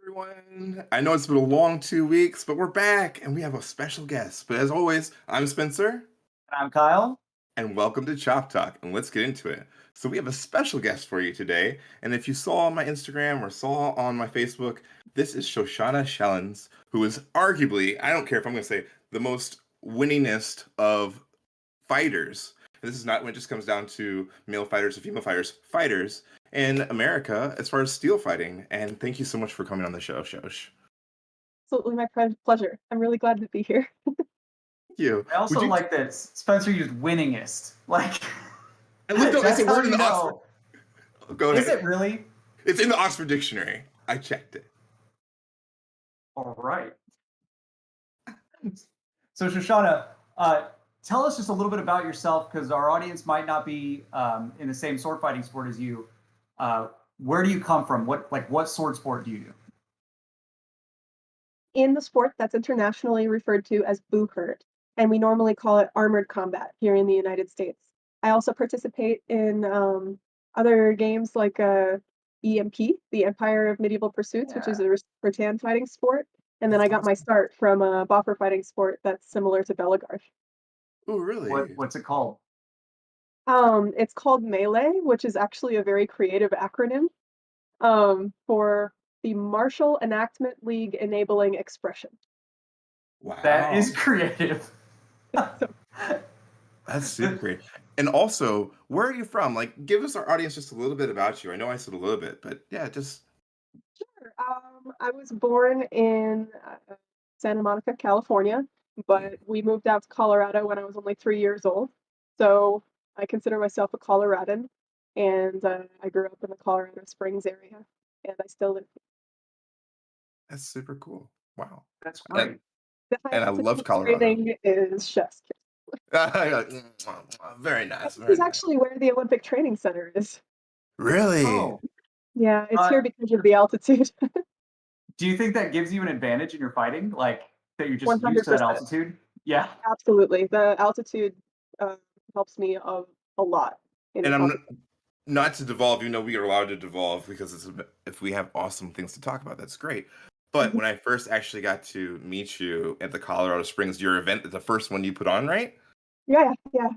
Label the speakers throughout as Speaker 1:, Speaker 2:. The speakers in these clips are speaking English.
Speaker 1: everyone. I know it's been a long 2 weeks, but we're back and we have a special guest. But as always, I'm Spencer,
Speaker 2: I'm Kyle.
Speaker 1: and welcome to Chop Talk. And let's get into it. So, we have a special guest for you today. And if you saw on my Instagram or saw on my Facebook, this is Shoshanna Shellans, who is arguably, I don't care if I'm going to say, the most winningest of fighters. And this is not when it just comes down to male fighters or female fighters in America as far as steel fighting. And thank you so much for coming on the show, Shosh.
Speaker 3: Absolutely my pleasure. I'm really glad to be here.
Speaker 1: Thank you.
Speaker 2: I also like that Spencer used winningest. Like,
Speaker 1: I looked up, it's
Speaker 2: that's
Speaker 1: a
Speaker 2: how
Speaker 1: word in
Speaker 2: you
Speaker 1: the
Speaker 2: know.
Speaker 1: Oxford. Oh, go ahead.
Speaker 2: Is it really?
Speaker 1: It's in the Oxford Dictionary. I checked it.
Speaker 2: All right. So, Shoshanna, tell us just a little bit about yourself, because our audience might not be in the same sword fighting sport as you. Where do you come from? What sword sport do you do?
Speaker 3: In the sport, that's internationally referred to as Boar Hunt, and we normally call it armored combat here in the United States. I also participate in other games like EMP, the Empire of Medieval Pursuits, which is a rattan fighting sport. And then I got my start from a boffer fighting sport that's similar to Belagarth.
Speaker 1: Oh, really?
Speaker 2: What's it called?
Speaker 3: It's called Melee, which is actually a very creative acronym for the Martial Enactment League Enabling Expression.
Speaker 1: Wow.
Speaker 2: That is creative.
Speaker 1: That's super great. And also, where are you from? Like, give us our audience just a little bit about you. I know I said a little bit, but yeah, just.
Speaker 3: Sure. I was born in Santa Monica, California, but we moved out to Colorado when I was only 3 years old. So I consider myself a Coloradan, and I grew up in the Colorado Springs area, and I still live here.
Speaker 1: That's super cool. Wow.
Speaker 2: That's great.
Speaker 1: And I love
Speaker 3: altitude
Speaker 1: Colorado.
Speaker 3: training is chef's kiss.
Speaker 1: Very nice.
Speaker 3: This
Speaker 1: Very
Speaker 3: is
Speaker 1: nice.
Speaker 3: actually where the Olympic Training Center is.
Speaker 1: Really?
Speaker 2: Oh,
Speaker 3: Yeah, it's here because of the altitude.
Speaker 2: do you think that gives you an advantage in your fighting? Like, that you're just used to that
Speaker 3: 100%.
Speaker 2: altitude? Yeah.
Speaker 3: Absolutely. The altitude helps me a lot.
Speaker 1: And I'm not to devolve, you know, we are allowed to devolve because if we have awesome things to talk about, that's great. But when I first actually got to meet you at the Colorado Springs, your event, the first one you put on, right?
Speaker 3: Yeah.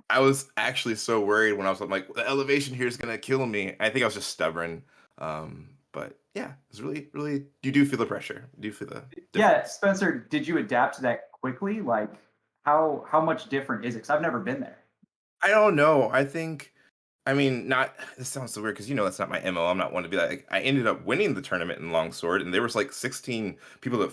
Speaker 1: I was actually so worried when I was like, the elevation here is gonna kill me. I think I was just stubborn. But yeah, it's really, really. You do feel the pressure. You do feel the difference.
Speaker 2: Yeah, Spencer, did you adapt to that quickly? Like, how much different is it? Because I've never been there.
Speaker 1: I don't know. I mean, not. This sounds so weird because that's not my MO. I'm not one to be like. I ended up winning the tournament in longsword, and there was like 16 people that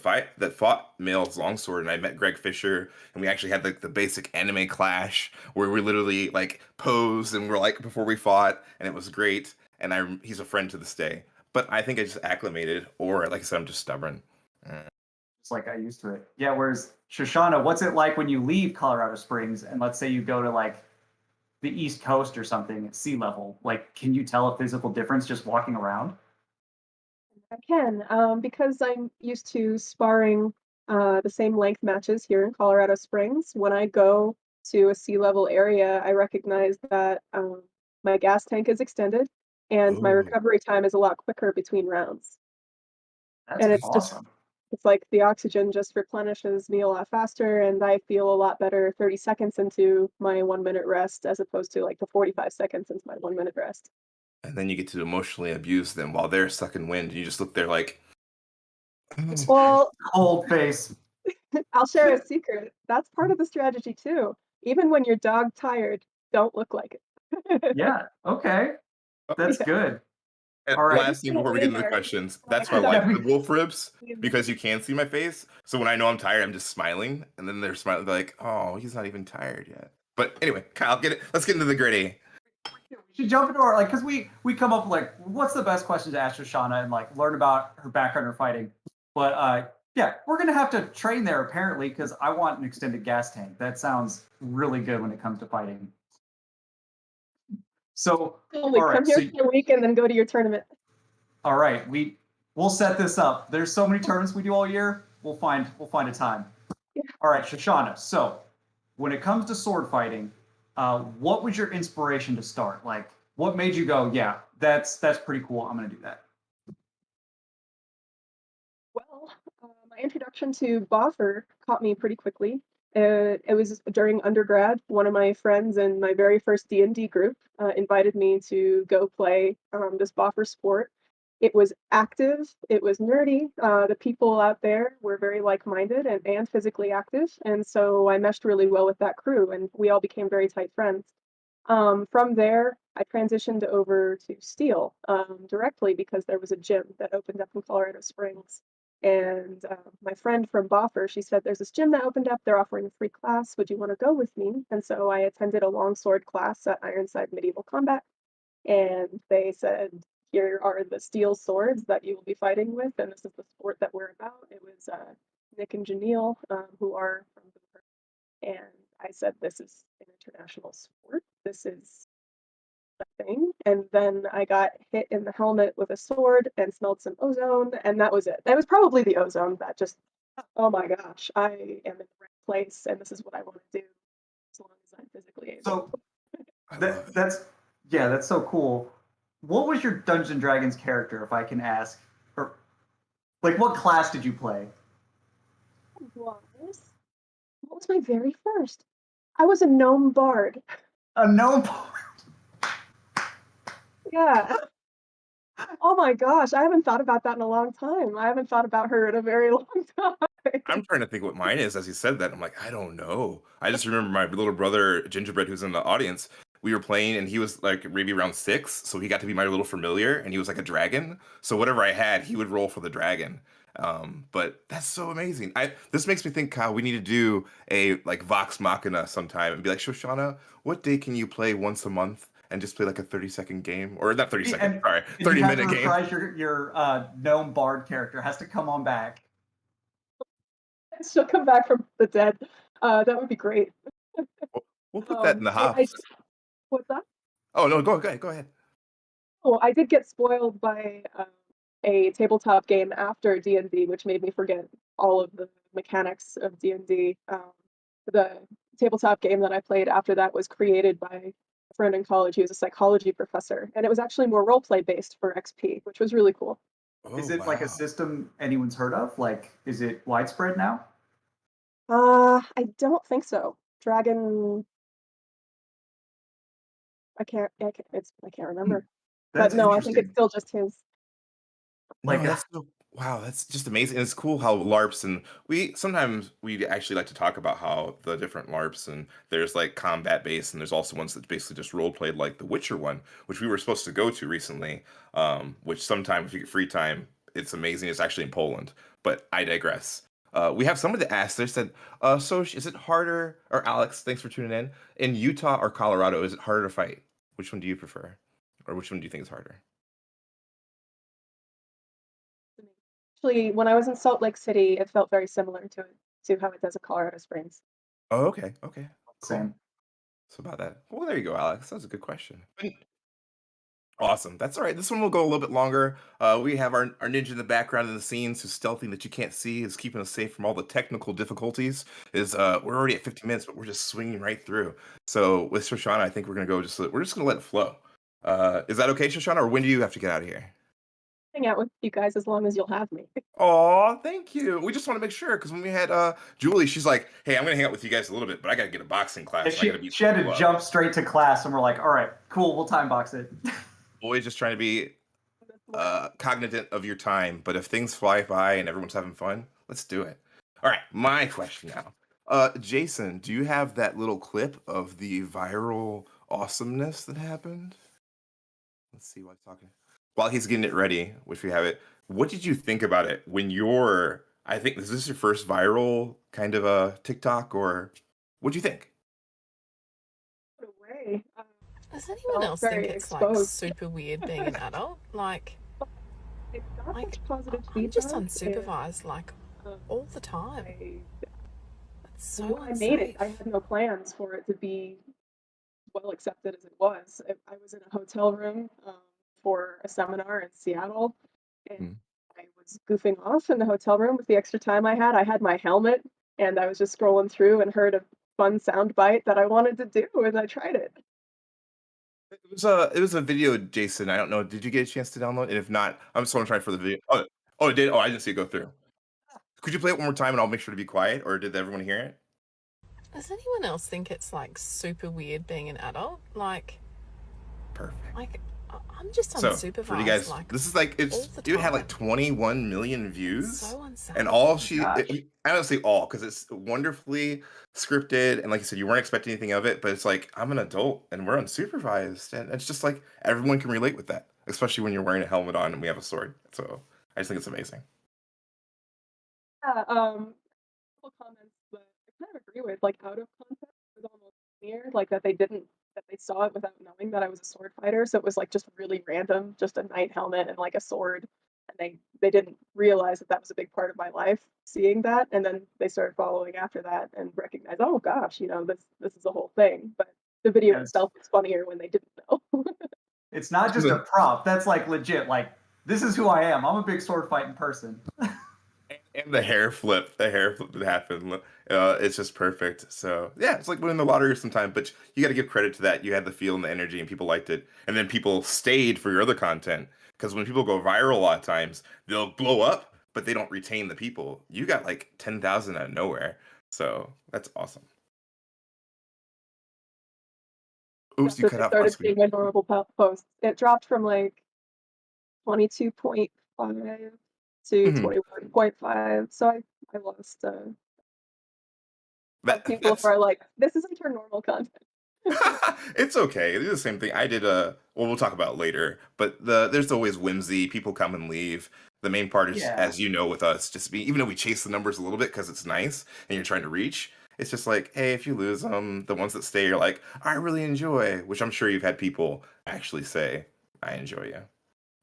Speaker 1: fought males longsword, and I met Greg Fisher, and we actually had like the basic anime clash where we literally like posed and we're like before we fought, and it was great. And he's a friend to this day. But I think I just acclimated, or like I said, I'm just stubborn.
Speaker 2: Just like I used to it. Yeah. Whereas Shoshanna, what's it like when you leave Colorado Springs and let's say you go to like the East Coast or something at sea level? Like, can you tell a physical difference just walking around?
Speaker 3: I can, because I'm used to sparring the same length matches here in Colorado Springs. When I go to a sea level area, I recognize that my gas tank is extended and my
Speaker 1: Ooh.
Speaker 3: recovery time is a lot quicker between rounds.
Speaker 2: That's
Speaker 3: And it's
Speaker 2: awesome.
Speaker 3: it's like the oxygen just replenishes me a lot faster, and I feel a lot better 30 seconds into my 1 minute rest as opposed to like the 45 seconds into my 1 minute rest.
Speaker 1: And then you get to emotionally abuse them while they're sucking wind. And you just look there like,
Speaker 3: Well,
Speaker 2: Cold face.
Speaker 3: I'll share a secret. That's part of the strategy too. Even when you're dog tired, don't look like it.
Speaker 2: Yeah. Okay. That's
Speaker 3: Yeah.
Speaker 2: good.
Speaker 1: And
Speaker 2: All right.
Speaker 1: last thing before we get into the questions, that's why I
Speaker 2: Yeah,
Speaker 1: like
Speaker 2: we-
Speaker 1: the wolf ribs because you can see my face. So when I know I'm tired, I'm just smiling, and then they're smiling. They're like, "Oh, he's not even tired yet." But anyway, Kyle, let's get into the gritty.
Speaker 2: We should jump into our because we come up with like what's the best question to ask Shoshanna and like learn about her background in fighting. But yeah, we're gonna have to train there apparently because I want an extended gas tank. That sounds really good when it comes to fighting. So
Speaker 3: Totally.
Speaker 2: all right,
Speaker 3: Come here for a week and then go to your tournament.
Speaker 2: all right, we'll set this up. There's so many tournaments we do all year. We'll find a time.
Speaker 3: Yeah.
Speaker 2: All right, Shoshanna. So when it comes to sword fighting, what was your inspiration to start? Like, what made you go, yeah, that's pretty cool. I'm gonna do that.
Speaker 3: My introduction to Boffer caught me pretty quickly. It was during undergrad. One of my friends in my very first D&D group invited me to go play this Boffer sport. It was active. It was nerdy. The people out there were very like-minded and physically active, and so I meshed really well with that crew, and we all became very tight friends. From there, I transitioned over to Steel directly because there was a gym that opened up in Colorado Springs. And my friend from Boffer, she said, there's this gym that opened up. They're offering a free class. Would you want to go with me? And so I attended a longsword class at Ironside Medieval Combat. And they said, here are the steel swords that you will be fighting with. And this is the sport that we're about. It was Nick and Janelle, who are from Boffer. And I said, this is an international sport. This is a thing. And then I got hit in the helmet with a sword and smelled some ozone, and that was it. That was probably the ozone that just, oh my gosh, I am in the right place, and this is what I want to do as long as I'm physically able.
Speaker 2: So
Speaker 1: I love it.
Speaker 2: that's so cool. What was your Dungeons and Dragons character, if I can ask? Or like what class did you play?
Speaker 3: What was my very first? I was a gnome bard.
Speaker 2: A gnome.
Speaker 3: Yeah. Oh my gosh, I haven't thought about that in a long time. I haven't thought about her in a very long time.
Speaker 1: I'm trying to think what mine is as you said that. I'm like, I don't know. I just remember my little brother Gingerbread, who's in the audience. We were playing, and he was like maybe around 6, so he got to be my little familiar, and he was like a dragon. So whatever I had, he would roll for the dragon. But that's so amazing. This makes me think, Kyle, we need to do a like Vox Machina sometime and be like, Shoshana, what day can you play once a month and just play like a 30-second game, or not 30-second, sorry, 30-minute game?
Speaker 2: Reprise your gnome bard character has to come on back.
Speaker 3: She'll come back from the dead. That would be great.
Speaker 1: We'll put that in the hops.
Speaker 3: What's that?
Speaker 1: Oh no, go ahead.
Speaker 3: Oh, I did get spoiled by a tabletop game after D&D, which made me forget all of the mechanics of D&D. The tabletop game that I played after that was created by a friend in college. He was a psychology professor, and it was actually more roleplay based for XP, which was really cool.
Speaker 2: Is it like a system anyone's heard of? Like, is it widespread now?
Speaker 3: I don't think so. Dragon. I can't remember.
Speaker 2: That's
Speaker 3: But no, I think it's
Speaker 2: interesting.
Speaker 3: still just his.
Speaker 1: No,
Speaker 2: Like,
Speaker 1: wow, that's just amazing. And it's cool how LARPs, and sometimes we actually like to talk about how the different LARPs, and there's like combat based, and there's also ones that basically just role played, like the Witcher one, which we were supposed to go to recently. Which sometime if you get free time, it's amazing. It's actually in Poland, but I digress. We have somebody that asked. They said, "So is it harder?" Or Alex, thanks for tuning in Utah or Colorado, is it harder to fight? Which one do you prefer, or which one do you think is harder?
Speaker 3: Actually, when I was in Salt Lake City, it felt very similar to how it does in Colorado Springs.
Speaker 1: Oh, okay, cool.
Speaker 2: same.
Speaker 1: So about that. Well, there you go, Alex. That was a good question. Awesome. That's all right. This one will go a little bit longer. We have our ninja in the background in the scenes who's stealthy that you can't see, is keeping us safe from all the technical difficulties. We're already at 50 minutes, but we're just swinging right through. So with Shoshana, I think we're gonna we're just gonna let it flow. Is that okay, Shoshana, or when do you have to get out of here?
Speaker 3: Hang out with you guys as long as you'll have me.
Speaker 1: Oh, thank you. We just want to make sure because when we had Julie, she's like, "Hey, I'm gonna hang out with you guys a little bit, but I gotta get a boxing class.
Speaker 2: And
Speaker 1: and I gotta be
Speaker 2: she had to jump straight to class, and we're like, all right, cool, we'll time box it.
Speaker 1: Always just trying to be cognizant of your time, but if things fly by and everyone's having fun, let's do it. All right, my question now. Jason, do you have that little clip of the viral awesomeness that happened? Let's see what's talking. While he's getting it ready, if you have it, what did you think about it when I think, is this your first viral kind of a TikTok, or what do you think?
Speaker 3: No way.
Speaker 4: Does anyone else think it's like super weird being an adult? Like,
Speaker 3: It got
Speaker 4: like
Speaker 3: such positive
Speaker 4: I'm just
Speaker 3: feedback,
Speaker 4: unsupervised like all the time. It's so
Speaker 3: When I made it, I had no plans for it to be well accepted as it was. I was in a hotel room for a seminar in Seattle, and I was goofing off in the hotel room with the extra time I had. I had my helmet, and I was just scrolling through and heard a fun sound bite that I wanted to do, and I tried it.
Speaker 1: It was a video, Jason. I don't know. Did you get a chance to download? And if not, I'm just want to try for the video. Oh, it did. Oh, I didn't see it go through. Could you play it one more time and I'll make sure to be quiet, or did everyone hear it?
Speaker 4: Does anyone else think it's like super weird being an adult?
Speaker 1: Perfect.
Speaker 4: I'm just
Speaker 1: So for you
Speaker 4: unsupervised
Speaker 1: guys,
Speaker 4: like
Speaker 1: this is like
Speaker 4: all
Speaker 1: it's
Speaker 4: the
Speaker 1: dude had like
Speaker 4: time.
Speaker 1: 21 million views,
Speaker 4: So unsafe.
Speaker 1: and all
Speaker 2: Oh
Speaker 1: she
Speaker 2: gosh.
Speaker 1: I don't say all because it's wonderfully scripted, and like you said, you weren't expecting anything of it, but it's like I'm an adult and we're unsupervised, and it's just like everyone can relate with that, especially when you're wearing a helmet on and we have a sword. So I just think it's amazing.
Speaker 3: Yeah, couple comments that I kind of agree with, like out of context was almost weird, like that they saw it without knowing that I was a sword fighter. So it was like just really random, just a knight helmet and like a sword. And they didn't realize that that was a big part of my life, seeing that, and then they started following after that and recognized, oh gosh, this is a whole thing. But the video
Speaker 2: Yes.
Speaker 3: itself was funnier when they didn't know.
Speaker 2: It's not just a prop. That's like legit. Like, this is who I am. I'm a big sword fighting person.
Speaker 1: And the hair flip that happened, it's just perfect. So yeah, it's like winning the lottery sometimes, but you got to give credit to that. You had the feel and the energy, and people liked it, and then people stayed for your other content. Because when people go viral, a lot of times they'll blow up, but they don't retain the people. You got like 10,000 out of nowhere, so that's awesome. Oops, you
Speaker 3: After
Speaker 1: cut
Speaker 3: they
Speaker 1: out my
Speaker 3: started
Speaker 1: screen.
Speaker 3: seeing my normal posts, it dropped from like 22.5 to
Speaker 1: Mhm.
Speaker 3: 21.5. So I lost people
Speaker 1: That's
Speaker 3: are like, this isn't our normal content.
Speaker 1: it's okay. They do the same thing. I did well, we'll talk about it later, but there's always whimsy. People come and leave. The main part is,
Speaker 2: Yeah.
Speaker 1: as you know, with us, just be even though we chase the numbers a little bit because it's nice and you're trying to reach. It's just like, hey, if you lose them, the ones that stay are like, I really enjoy, which I'm sure you've had people actually say, I enjoy you.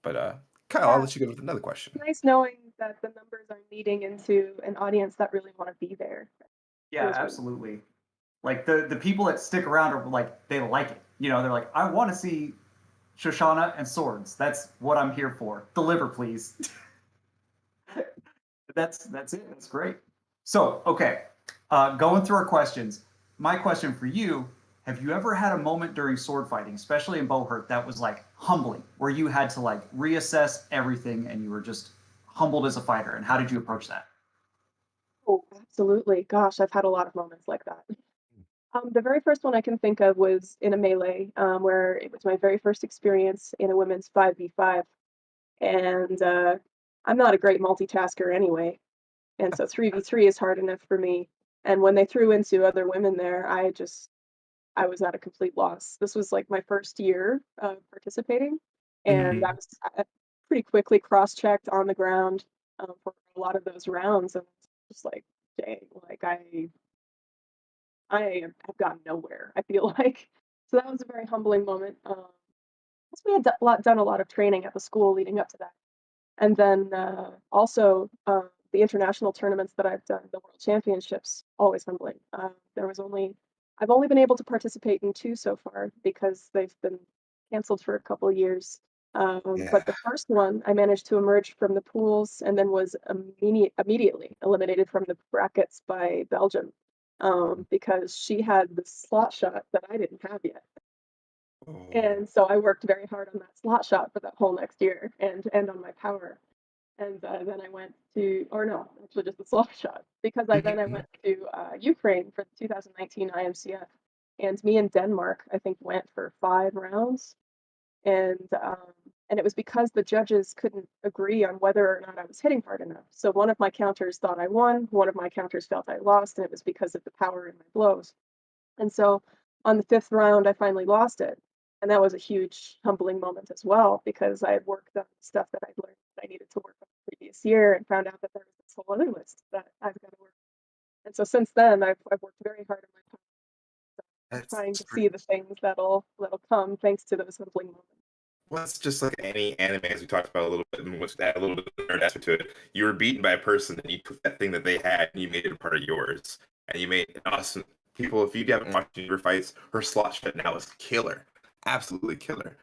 Speaker 1: But Kyle, I'll
Speaker 3: Yeah,
Speaker 1: let you go with another question.
Speaker 3: it's nice knowing that the numbers are leading into an audience that really want to be there.
Speaker 2: Yeah, absolutely. Like the people that stick around are like they like it. They're like, I want to see Shoshanna and swords. That's what I'm here for. Deliver, please. That's it. That's great. So, okay, going through our questions. My question for you: have you ever had a moment during sword fighting, especially in Boar Hunt, that was like humbling, where you had to like reassess everything and you were just humbled as a fighter? And how did you approach that?
Speaker 3: Oh, absolutely. Gosh, I've had a lot of moments like that. The very first one I can think of was in a melee, where it was my very first experience in a women's 5v5. And I'm not a great multitasker anyway. And so 3v3 is hard enough for me. And when they threw into other women there, I was at a complete loss. This was like my first year of participating, and
Speaker 1: Mhm.
Speaker 3: I pretty quickly cross-checked on the ground for a lot of those rounds, and just like, dang, like I have gotten nowhere. I feel like so that was a very humbling moment. Plus we had done a lot of training at the school leading up to that, and then also the international tournaments that I've done, the World Championships, always humbling. I've only been able to participate in two so far because they've been canceled for a couple of years.
Speaker 1: Yeah.
Speaker 3: But the first one, I managed to emerge from the pools and then was immediately eliminated from the brackets by Belgium because she had the slot shot that I didn't have yet.
Speaker 1: Oh.
Speaker 3: And so I worked very hard on that slot shot for that whole next year and on my power. And then I went to, or no, actually just the slot shot, because I
Speaker 1: Mhm.
Speaker 3: went to Ukraine for the 2019 IMCF, and me and Denmark I think went for 5 rounds, and it was because the judges couldn't agree on whether or not I was hitting hard enough. So one of my counters thought I won, one of my counters felt I lost, and it was because of the power in my blows. And so on the 5th round, I finally lost it. And that was a huge humbling moment as well, because I had worked on stuff that I'd learned that I needed to work on the previous year and found out that there was this whole other list that I've got to work on. And so since then, I've worked very hard on my time,
Speaker 1: That's
Speaker 3: trying to see the things that'll come thanks to those humbling moments.
Speaker 1: Well, it's just like any anime, as we talked about a little bit, and which add a little bit of nerd aspect to it. You were beaten by a person, and you took that thing that they had, and you made it a part of yours, and you made an awesome. People, if you haven't watched any of her fights, her slot shot now is killer, absolutely killer.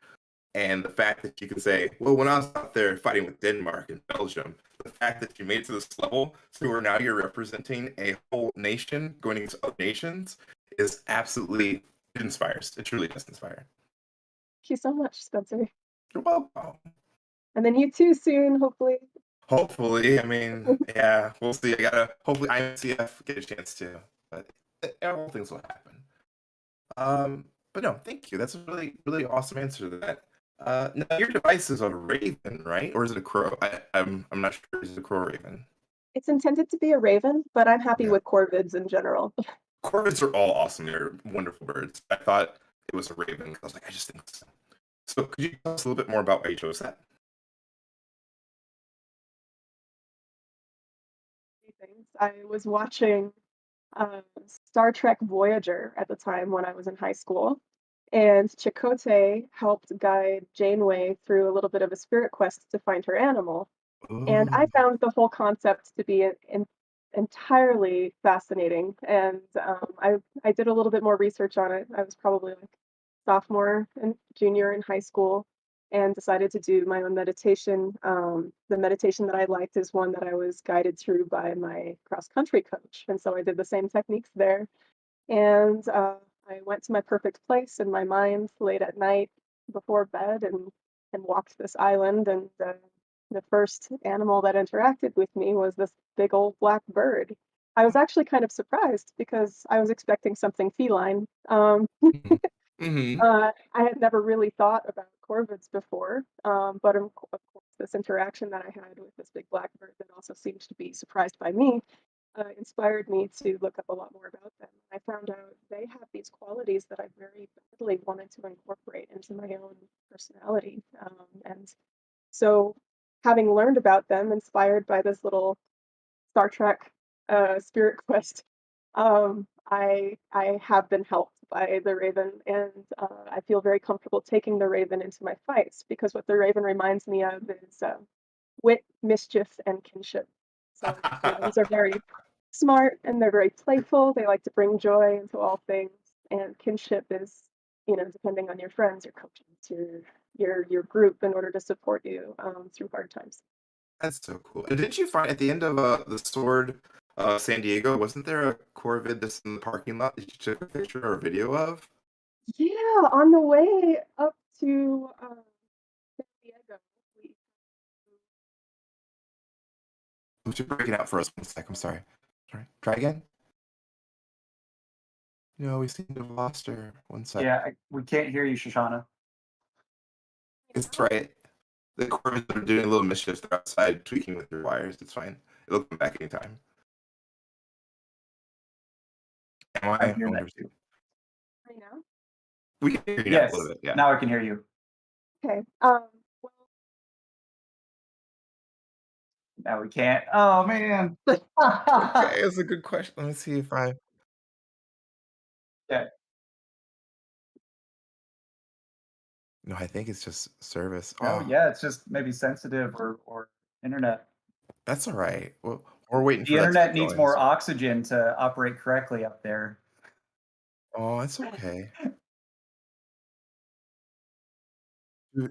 Speaker 1: And the fact that you can say, well, when I was out there fighting with Denmark and Belgium, the fact that you made it to this level, so where now you're representing a whole nation, going into other nations, is absolutely it inspires. It truly does inspire.
Speaker 3: Thank you so much, Spencer.
Speaker 1: You're welcome.
Speaker 3: And then you too soon, hopefully.
Speaker 1: Hopefully, I mean, yeah, we'll see. Hopefully IMCF get a chance to, but all things will happen. But no, thank you. That's a really, really awesome answer to that. Now your device is a Raven, right? Or is it a Crow? I'm not sure. Is it a Crow or Raven?
Speaker 3: It's intended to be a Raven, but I'm happy
Speaker 1: Yeah.
Speaker 3: with Corvids in general.
Speaker 1: Corvids are all awesome. They're wonderful birds. I thought it was a Raven because I was like, I just think so. So could you tell us a little bit more about why you chose that?
Speaker 3: Things. I was watching Star Trek Voyager at the time when I was in high school, and Chakotay helped guide Janeway through a little bit of a spirit quest to find her animal. And I
Speaker 1: Ooh.
Speaker 3: found the whole concept to be entirely fascinating. And I did a little bit more research on it. I was probably like sophomore and junior in high school, and decided to do my own meditation. The meditation that I liked is one that I was guided through by my cross country coach, and so I did the same techniques there. And I went to my perfect place in my mind late at night before bed, and walked this island. And the first animal that interacted with me was this big old black bird. I was actually kind of surprised because I was expecting something feline.
Speaker 1: Mm-hmm.
Speaker 3: I had never really thought about corvids before, but of course, this interaction that I had with this big black bird that also seemed to be surprised by me inspired me to look up a lot more about them. I found out they have these qualities that I very badly wanted to incorporate into my own personality. And so, having learned about them, inspired by this little Star Trek spirit quest, I have been helped by the Raven, and I feel very comfortable taking the Raven into my fights because what the Raven reminds me of is wit, mischief, and kinship. So ravens are very smart and they're very playful. They like to bring joy into all things, and kinship is, depending on your friends, your coaches, your group in order to support you through hard times.
Speaker 1: That's so cool. And didn't you find at the end of the Sword San Diego, wasn't there a Corvid that's in the parking lot that you took a picture or a video of?
Speaker 3: Yeah, on the way up to San Diego, we
Speaker 1: Oh, you're breaking out for us 1 sec. I'm sorry. Try again? No, we seem to have lost her. 1 sec.
Speaker 2: Yeah, we can't hear you, Shoshana.
Speaker 1: It's right. The Corvids are doing a little mischief. They're outside tweaking with their wires. It's fine. It'll come back anytime. Am I?
Speaker 2: I hear that too.
Speaker 3: right now.
Speaker 1: We can hear you now a
Speaker 2: Yes,
Speaker 1: little bit. Yeah.
Speaker 2: now I can hear you.
Speaker 3: Okay. Well,
Speaker 2: Now we can't. Oh man.
Speaker 1: Okay, that's a good question. Let me see if I.
Speaker 2: Yeah.
Speaker 1: No, I think it's just service.
Speaker 2: Oh
Speaker 1: Oh,
Speaker 2: yeah, it's just maybe sensitive or internet.
Speaker 1: that's all right. Well, we're waiting
Speaker 2: The
Speaker 1: for that to
Speaker 2: internet
Speaker 1: get
Speaker 2: needs
Speaker 1: going.
Speaker 2: more
Speaker 1: So.
Speaker 2: oxygen to operate correctly up there.
Speaker 1: Oh, it's okay. Do,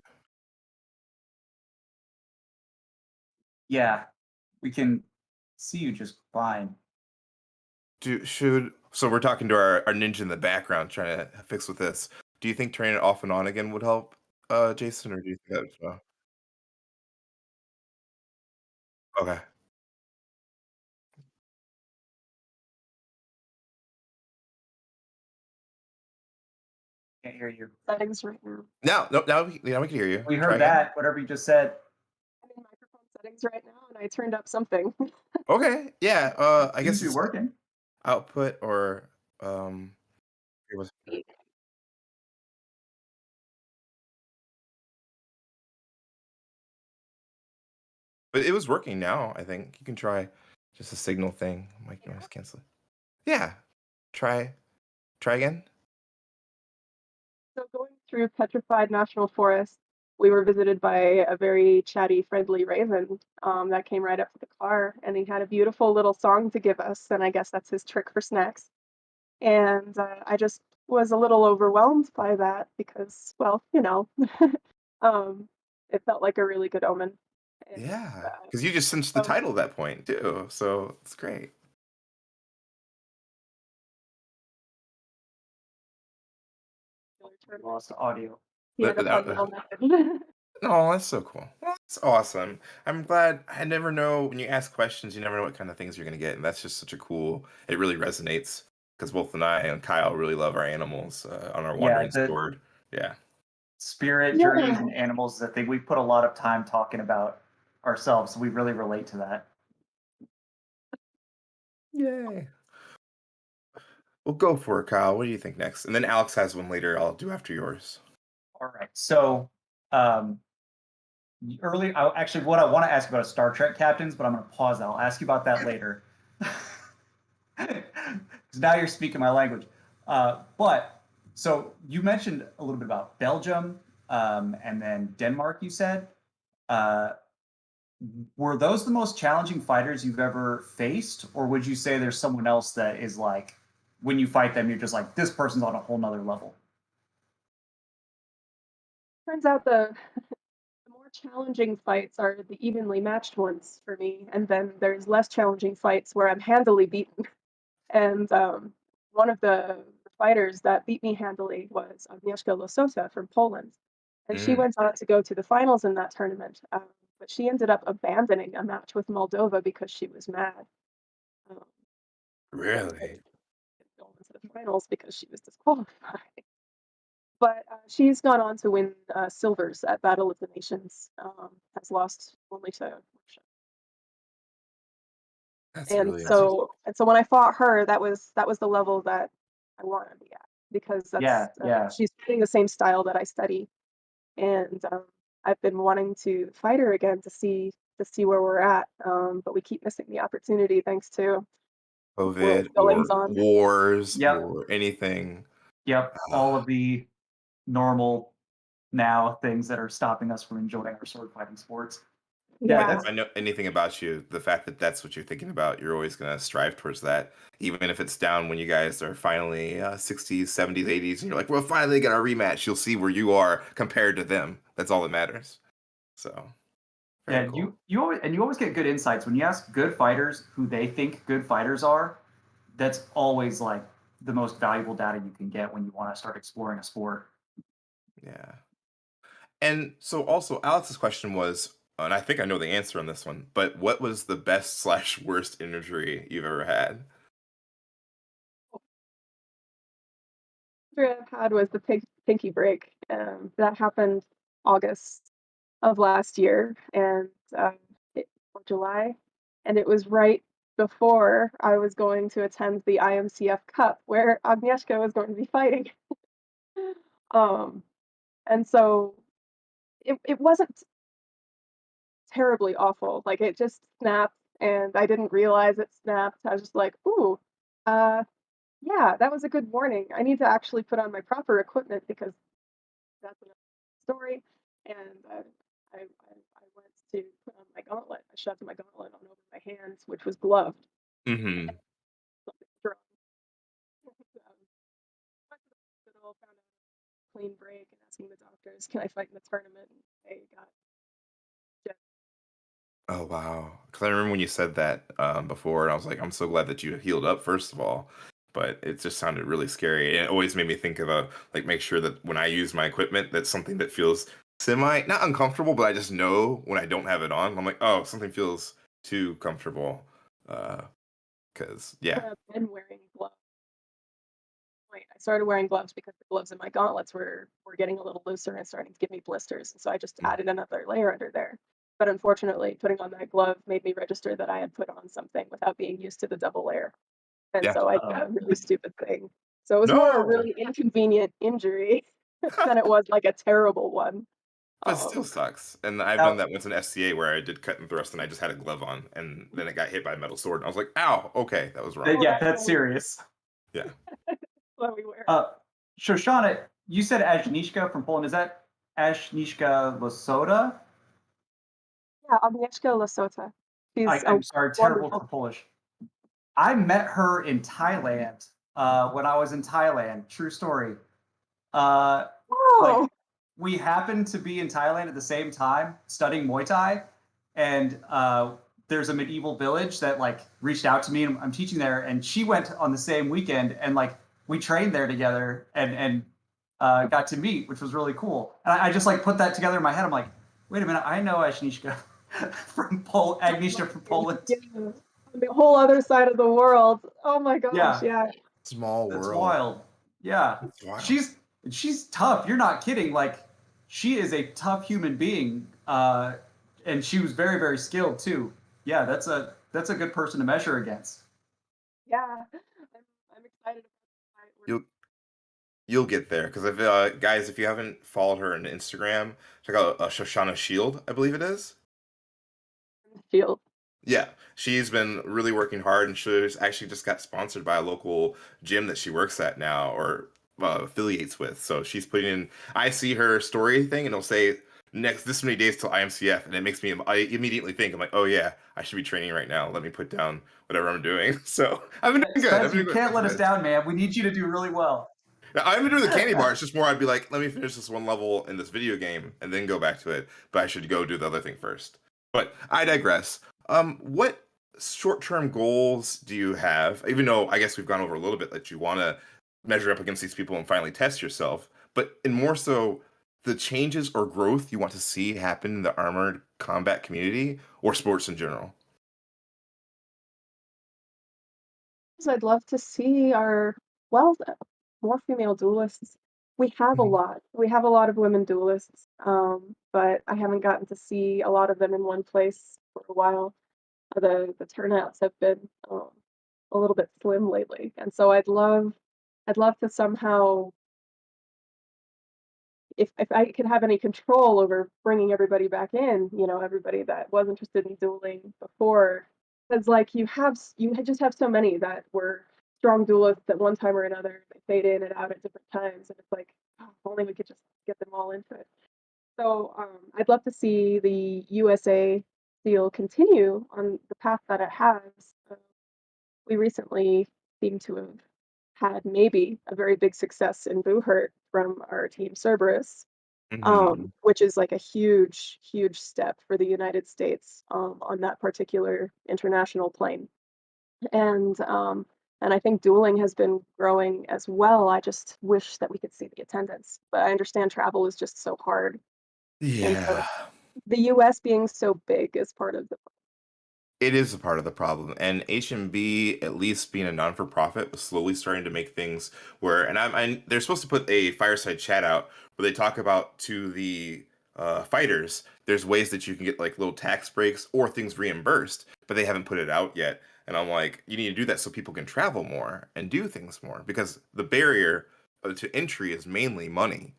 Speaker 2: Yeah, we can see you just fine.
Speaker 1: so we're talking to our ninja in the background trying to fix with this. Do you think turning it off and on again would help, Jason, or do you think that? Okay.
Speaker 2: Can't hear you.
Speaker 3: settings right now.
Speaker 1: Now we can hear you.
Speaker 2: We
Speaker 1: Try
Speaker 2: heard
Speaker 1: again.
Speaker 2: that, whatever you just said.
Speaker 3: I'm in microphone settings right now, and I turned up something.
Speaker 1: Okay. Yeah. I
Speaker 2: Seems
Speaker 1: guess
Speaker 2: to be
Speaker 1: it's
Speaker 2: working.
Speaker 1: output or it was. But it was working now. I think you can try just a signal thing. Mic noise cancel. Yeah. Try. Try again.
Speaker 3: So going through Petrified National Forest, we were visited by a very chatty, friendly raven that came right up to the car, and he had a beautiful little song to give us, and I guess that's his trick for snacks. And I just was a little overwhelmed by that because, well, um, it felt like a really good omen. And
Speaker 1: Yeah. Because you just cinched the
Speaker 3: so
Speaker 1: title at that point too. So it's great.
Speaker 2: Lost audio.
Speaker 3: he ended up on the method.
Speaker 1: Oh, that's so cool. Well, that's awesome. I'm glad. I never know when you ask questions, you never know what kind of things you're gonna get, and that's just such a cool. It really resonates because both and I and Kyle really love our animals on our
Speaker 2: Yeah,
Speaker 1: wandering
Speaker 2: the
Speaker 1: sword. Yeah.
Speaker 2: spirit journeys
Speaker 3: Yeah.
Speaker 2: and animals is a thing we put a lot of time talking about ourselves. So we really relate to that.
Speaker 1: Yay. Well, go for it, Kyle. What do you think next? And then Alex has one later. I'll do after yours.
Speaker 2: All right. So um, actually, what I want to ask about is Star Trek captains, but I'm going to pause that. I'll ask you about that later. Because now you're speaking my language. But so you mentioned a little bit about Belgium and then Denmark, you said. Uh, were those the most challenging fighters you've ever faced? Or would you say there's someone else that is like, when you fight them, you're just like, this person's on a whole nother level?
Speaker 3: Turns out the more challenging fights are the evenly matched ones for me, and then there's less challenging fights where I'm handily beaten. And one of the fighters that beat me handily was Agnieszka Losota from Poland, and she
Speaker 1: Mm,
Speaker 3: went on to go to the finals in that tournament. But she ended up abandoning a match with Moldova because she was mad. Um,
Speaker 1: really?
Speaker 3: didn't go on to the finals because she was disqualified. But she's gone on to win silvers at Battle of the Nations. Has lost only to Russia.
Speaker 1: That's
Speaker 3: And
Speaker 1: really interesting.
Speaker 3: so when I fought her, that was the level that I want to be at, because that's
Speaker 2: Yeah.
Speaker 3: she's fighting the same style that I study, and I've been wanting to fight her again to see where we're at, but we keep missing the opportunity thanks to world
Speaker 1: COVID
Speaker 3: goings
Speaker 1: or
Speaker 3: on.
Speaker 1: wars
Speaker 2: Yep.
Speaker 1: or anything.
Speaker 2: Yep. All of the normal now things that are stopping us from enjoying our sword fighting sports. Yeah,
Speaker 3: Yeah,
Speaker 1: If I know anything about you, the fact that that's what you're thinking about, you're always going to strive towards that, even if it's down when you guys are finally 60s, 70s, 80s, and you're like, "We'll finally get our rematch." You'll see where you are compared to them. That's all that matters. So, very
Speaker 2: yeah.
Speaker 1: cool.
Speaker 2: You always get good insights when you ask good fighters who they think good fighters are. That's always like the most valuable data you can get when you want to start exploring a sport.
Speaker 1: Yeah. And so, also, Alex's question was, and I think I know the answer on this one, but what was the best slash worst injury you've ever had?
Speaker 3: I've had was the pinky break. That happened August of last year, and or July, and it was right before I was going to attend the IMCF Cup where Agnieszka was going to be fighting. um, and so it wasn't terribly awful. Like, it just snapped, and I didn't realize it snapped. I was just like, ooh, uh, yeah, that was a good warning. I need to actually put on my proper equipment because that's another story. And I went to put on my gauntlet. I shoved my gauntlet on over my hands, which was gloved.
Speaker 1: Mm-hmm.
Speaker 3: Something strong. Went to the hospital, found out a clean break, and asking the doctors, "Can I fight in the tournament?" And they got just
Speaker 1: Oh wow! Because I remember when you said that before, and I was like, I'm so glad that you healed up first of all. But it just sounded really scary, and it always made me think of like make sure that when I use my equipment, that's something that feels semi not uncomfortable, but I just know when I don't have it on, I'm like, oh, something feels too comfortable. Because yeah,
Speaker 3: been wearing gloves. Wait, I started wearing gloves because the gloves in my gauntlets were getting a little looser and starting to give me blisters. And so I just
Speaker 1: Mm.
Speaker 3: added another layer under there. But unfortunately, putting on that glove made me register that I had put on something without being used to the double layer. And
Speaker 1: Yeah,
Speaker 3: so I did a really stupid thing. So it was more a
Speaker 1: no,
Speaker 3: really inconvenient injury than it was like a terrible one.
Speaker 1: but it still
Speaker 3: Um,
Speaker 1: sucks. And I've done
Speaker 2: Now,
Speaker 1: that once in SCA where I did cut and thrust, and I just had a glove on, and then it got hit by a metal sword, and I was like, ow, okay, that was wrong.
Speaker 3: oh,
Speaker 2: yeah,
Speaker 3: that's
Speaker 2: that's
Speaker 3: what
Speaker 2: serious.
Speaker 1: Yeah.
Speaker 3: we wear.
Speaker 2: Shoshana, you said Agnieszka from Poland. Is that Agnieszka Lasota?
Speaker 3: Yeah, Agnieszka Lasota. She's a
Speaker 2: I'm sorry, terrible for
Speaker 3: wonderful.
Speaker 2: Polish. I met her in Thailand when I was in Thailand. True story. Like
Speaker 3: Oh,
Speaker 2: we happened to be in Thailand at the same time studying Muay Thai, and there's a medieval village that like reached out to me, and I'm teaching there, and she went on the same weekend, and like we trained there together, and got to meet, which was really cool. And I just like put that together in my head. I'm like, Wait a minute, I know Agnieszka from Agnieszka from Poland.
Speaker 3: Yeah. The whole other side of the world. Oh my gosh, yeah.
Speaker 1: Small world.
Speaker 2: That's wild. Yeah.
Speaker 1: That's wild.
Speaker 2: She's tough. You're not kidding. Like, she is a tough human being. And she was very, very skilled too. Yeah, that's a good person to measure against.
Speaker 3: Yeah. I'm excited about
Speaker 1: You'll get there because if guys, if you haven't followed her on Instagram, check out Shoshanna Shield, I believe it is.
Speaker 3: Field.
Speaker 1: Yeah, she's been really working hard, and she's actually just got sponsored by a local gym that she works at now or affiliates with. So she's putting in. I see her story thing, and it'll say next this many days till IMCF, and it makes me. I immediately think I'm like, oh yeah, I should be training right now. Let me put down whatever I'm doing. So I've been doing good.
Speaker 2: You can't let us down, man. We need you to do really well.
Speaker 1: Now, I've been doing the candy bar. It's just more I'd be like, let me finish this one level in this video game and then go back to it. But I should go do the other thing first. But I digress. What short-term goals do you have? Even though I guess we've gone over a little bit that you want to measure up against these people and finally test yourself, but in more so the changes or growth you want to see happen in the armored combat community or sports in general.
Speaker 3: I'd love to see more female duelists. We have a lot. We have a lot of women duelists, but I haven't gotten to see a lot of them in one place for a while. The turnouts have been a little bit slim lately, and so I'd love to somehow, if I could have any control over bringing everybody back in, everybody that was interested in dueling before, because like you just have so many that were strong duelists at one time or another. They fade in and out at different times, and it's like, oh, if only we could just get them all into it. So I'd love to see the USA seal continue on the path that it has. We recently seem to have had maybe a very big success in Boar Hunt from our team Cerberus, which is like a huge, huge step for the United States on that particular international plane. And I think dueling has been growing as well. I just wish that we could see the attendance, but I understand travel is just so hard.
Speaker 1: Yeah.
Speaker 3: So the US being so big is part of the problem.
Speaker 1: It is a part of the problem, and HMB, at least being a non-for-profit, was slowly starting to make things where, and they're supposed to put a fireside chat out where they talk about to the fighters, there's ways that you can get like little tax breaks or things reimbursed, but they haven't put it out yet. And I'm like, you need to do that so people can travel more and do things more because the barrier to entry is mainly money.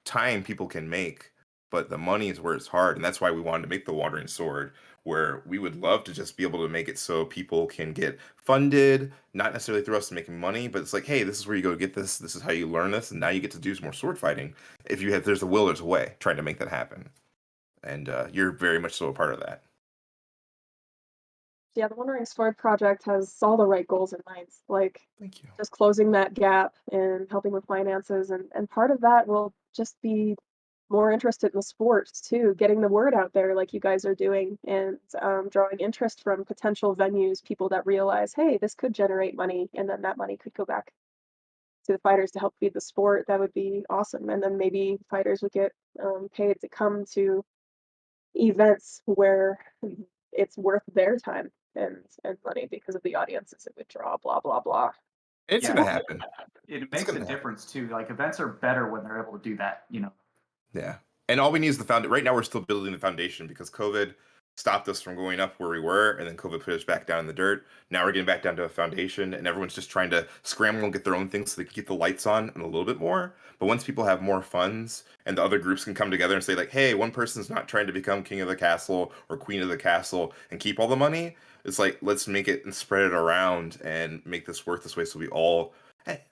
Speaker 1: Time people can make, but the money is where it's hard, and that's why we wanted to make the Wandering Sword, where we would love to just be able to make it so people can get funded, not necessarily through us making money, but it's like, hey, this is where you go get this is how you learn this, and now you get to do some more sword fighting. If there's a will, there's a way, trying to make that happen. And you're very much so a part of that.
Speaker 3: Yeah, the Wandering Sword project has all the right goals in mind, like
Speaker 1: Thank you.
Speaker 3: just closing that gap and helping with finances, and part of that will just be more interested in the sports too, getting the word out there like you guys are doing, and drawing interest from potential venues, people that realize, hey, this could generate money, and then that money could go back to the fighters to help feed the sport. That would be awesome, and then maybe fighters would get paid to come to events where it's worth their time and money because of the audiences it would draw, blah blah blah.
Speaker 1: It's gonna happen.
Speaker 2: It makes a difference too. Like, events are better when they're able to do that,
Speaker 1: Yeah. And all we need is the foundation. Right now, we're still building the foundation because COVID stopped us from going up where we were, and then COVID put us back down in the dirt. Now we're getting back down to a foundation, and everyone's just trying to scramble and get their own things so they can keep the lights on and a little bit more. But once people have more funds and the other groups can come together and say, like, hey, one person's not trying to become king of the castle or queen of the castle and keep all the money, it's like, let's make it and spread it around and make this work this way so we all.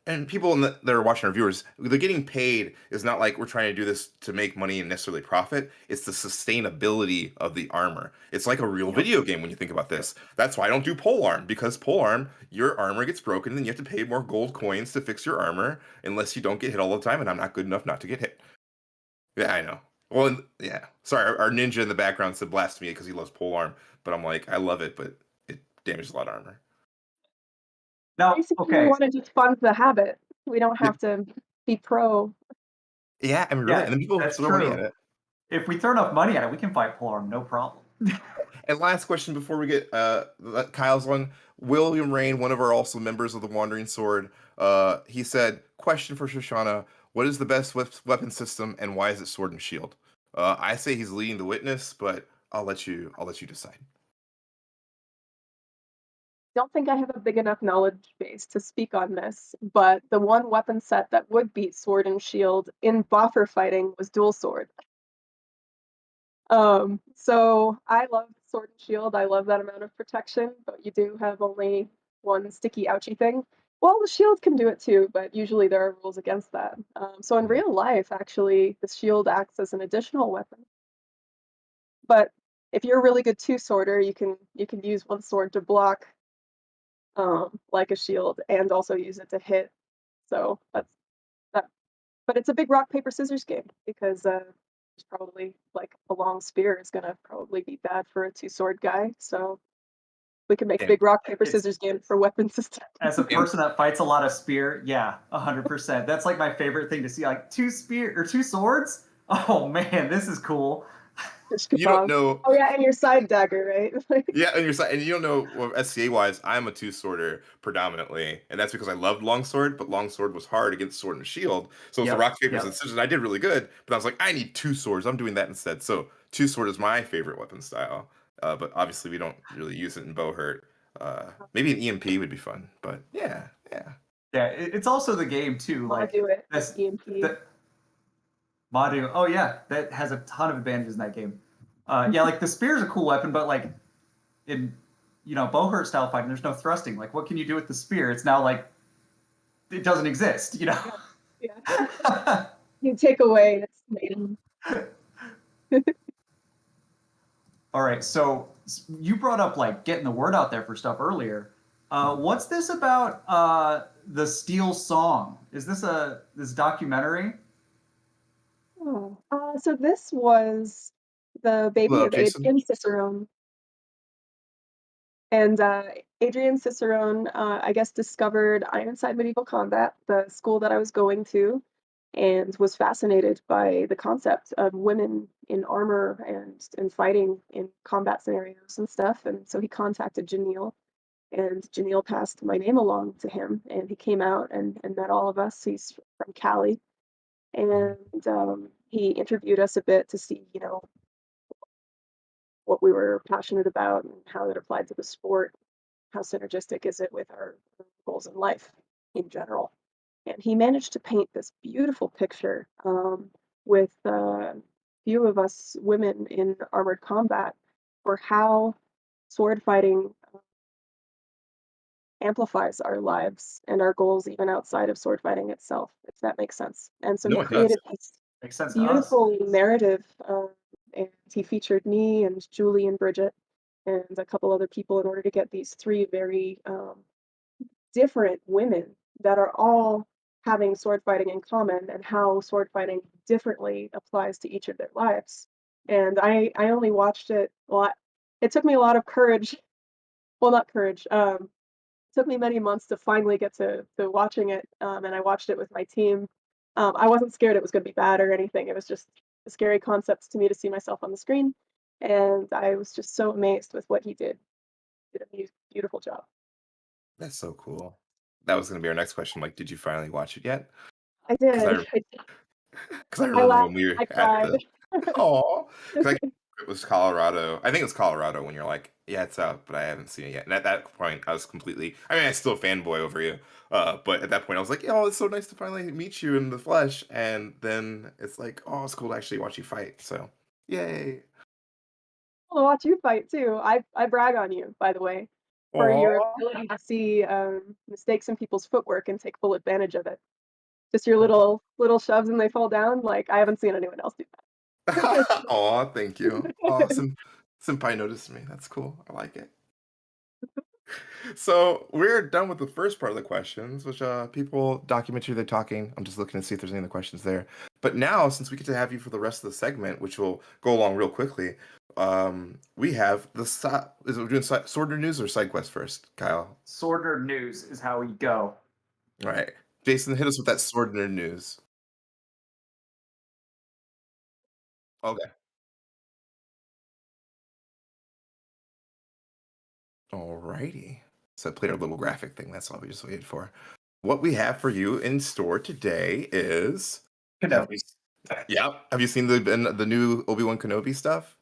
Speaker 1: And people that are watching our viewers, they're getting paid is not like we're trying to do this to make money and necessarily profit. It's the sustainability of the armor. It's like a real video game when you think about this. That's why I don't do polearm, because polearm, your armor gets broken and then you have to pay more gold coins to fix your armor unless you don't get hit all the time, and I'm not good enough not to get hit. Yeah, I know. Well, yeah. Sorry, our ninja in the background said blasphemy because he loves polearm, but I'm like, I love it, but it damages a lot of armor.
Speaker 2: No,
Speaker 3: basically, we want to just fund the habit. We don't have to be pro.
Speaker 1: Yeah, I mean, really, and then people throw money at it.
Speaker 2: If we throw enough money at it, we can fight polearm, no problem.
Speaker 1: And last question before we get Kyle's one. William Rain, one of our also members of the Wandering Sword, he said, question for Shoshana, what is the best weapon system and why is it sword and shield? I say he's leading the witness, but I'll let you decide.
Speaker 3: Don't think I have a big enough knowledge base to speak on this, but the one weapon set that would beat sword and shield in boffer fighting was dual sword. So I love sword and shield. I love that amount of protection, but you do have only one sticky ouchy thing. Well, the shield can do it too, but usually there are rules against that. So in real life, actually, the shield acts as an additional weapon. But if you're a really good two-sworder, you can use one sword to block, like a shield, and also use it to hit. So that's that. But it's a big rock paper scissors game because it's probably like a long spear is gonna probably be bad for a two-sword guy. So we can make a big rock paper scissors game for weapon system.
Speaker 2: As a person that fights a lot of spear, yeah, 100%. That's like my favorite thing to see, like two swords. Oh man, this is cool.
Speaker 1: You don't know.
Speaker 3: Oh yeah, and your side dagger, right?
Speaker 1: Yeah, and you don't know. Well, SCA wise, I'm a two-sworder predominantly, and that's because I loved longsword, but longsword was hard against sword and shield. So it's the rock paper scissors. I did really good, but I was like, I need two swords. I'm doing that instead. So two sword is my favorite weapon style. But obviously we don't really use it in bow hurt. Maybe an EMP would be fun, but yeah.
Speaker 2: Yeah, it's also the game too. Like
Speaker 3: EMP.
Speaker 2: Madu, oh yeah, that has a ton of advantages in that game. Yeah, like the spear is a cool weapon, but like in bow hurt style fighting, there's no thrusting. Like, what can you do with the spear? It's now like it doesn't exist.
Speaker 3: Yeah. You take away its name.
Speaker 2: All right, so you brought up like getting the word out there for stuff earlier. What's this about? The Steel Song? Is this documentary?
Speaker 3: Oh, so this was the baby of Adrian Cicerone. And Adrian Cicerone, I guess, discovered Ironside Medieval Combat, the school that I was going to, and was fascinated by the concept of women in armor and fighting in combat scenarios and stuff. And so he contacted Janelle, and Janelle passed my name along to him, and he came out and met all of us. He's from Cali. And he interviewed us a bit to see, what we were passionate about and how it applied to the sport. How synergistic is it with our goals in life in general? And he managed to paint this beautiful picture with a few of us women in armored combat for how sword fighting amplifies our lives and our goals even outside of sword fighting itself, if that makes sense. And so he created this beautiful narrative, and he featured me and Julie and Bridget and a couple other people in order to get these three very different women that are all having sword fighting in common and how sword fighting differently applies to each of their lives. And I only watched it, well, it took me a lot of courage. Well, not courage. Took me many months to finally get to watching it, and I watched it with my team. I wasn't scared it was going to be bad or anything. It was just a scary concept to me to see myself on the screen, and I was just so amazed with what he did. He did a beautiful job.
Speaker 1: That's so cool. That was going to be our next question. Like, did you finally watch it yet?
Speaker 3: I did.
Speaker 1: Because I remember when we were at the. Oh, it was Colorado. I think it was Colorado when you're like, yeah, it's out, but I haven't seen it yet. And at that point, I was completely. I mean, I still fanboy over you, but at that point, I was like, oh, it's so nice to finally meet you in the flesh. And then it's like, oh, it's cool to actually watch you fight. So, yay!
Speaker 3: I'll watch you fight too. I brag on you, by the way, for your ability to see mistakes in people's footwork and take full advantage of it. Just your little shoves and they fall down. Like, I haven't seen anyone else do that.
Speaker 1: Aw, thank you. Awesome. Senpai noticed me. That's cool. I like it. So we're done with the first part of the questions, which people documentary they're talking. I'm just looking to see if there's any other questions there. But now, since we get to have you for the rest of the segment, which will go along real quickly, we have the is it doing sword nerd news or side quest first, Kyle?
Speaker 2: Sword nerd news is how we go.
Speaker 1: All right, Jason, hit us with that sword nerd news. Okay. Alrighty. So I played our little graphic thing. That's all we just waited for. What we have for you in store today is. Have you,
Speaker 2: Kenobi.
Speaker 1: yeah. Have you seen the new Obi-Wan Kenobi stuff?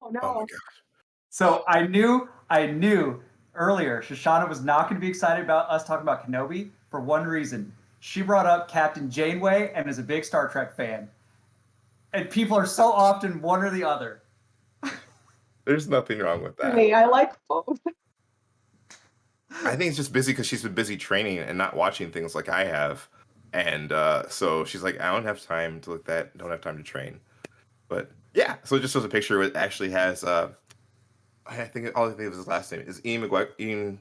Speaker 3: Oh
Speaker 1: Oh my
Speaker 3: no.
Speaker 1: god.
Speaker 2: So I knew earlier Shoshana was not going to be excited about us talking about Kenobi for one reason. She brought up Captain Janeway and is a big Star Trek fan. And people are so often one or the other.
Speaker 1: There's nothing wrong with
Speaker 3: For
Speaker 1: that.
Speaker 3: me, I like both.
Speaker 1: I think it's just busy because she's been busy training and not watching things like I have. And so she's like, I don't have time to look at that. Don't have time to train. But yeah, so it just shows a picture. It actually has, I think all I think of his last name is Ian McGregor.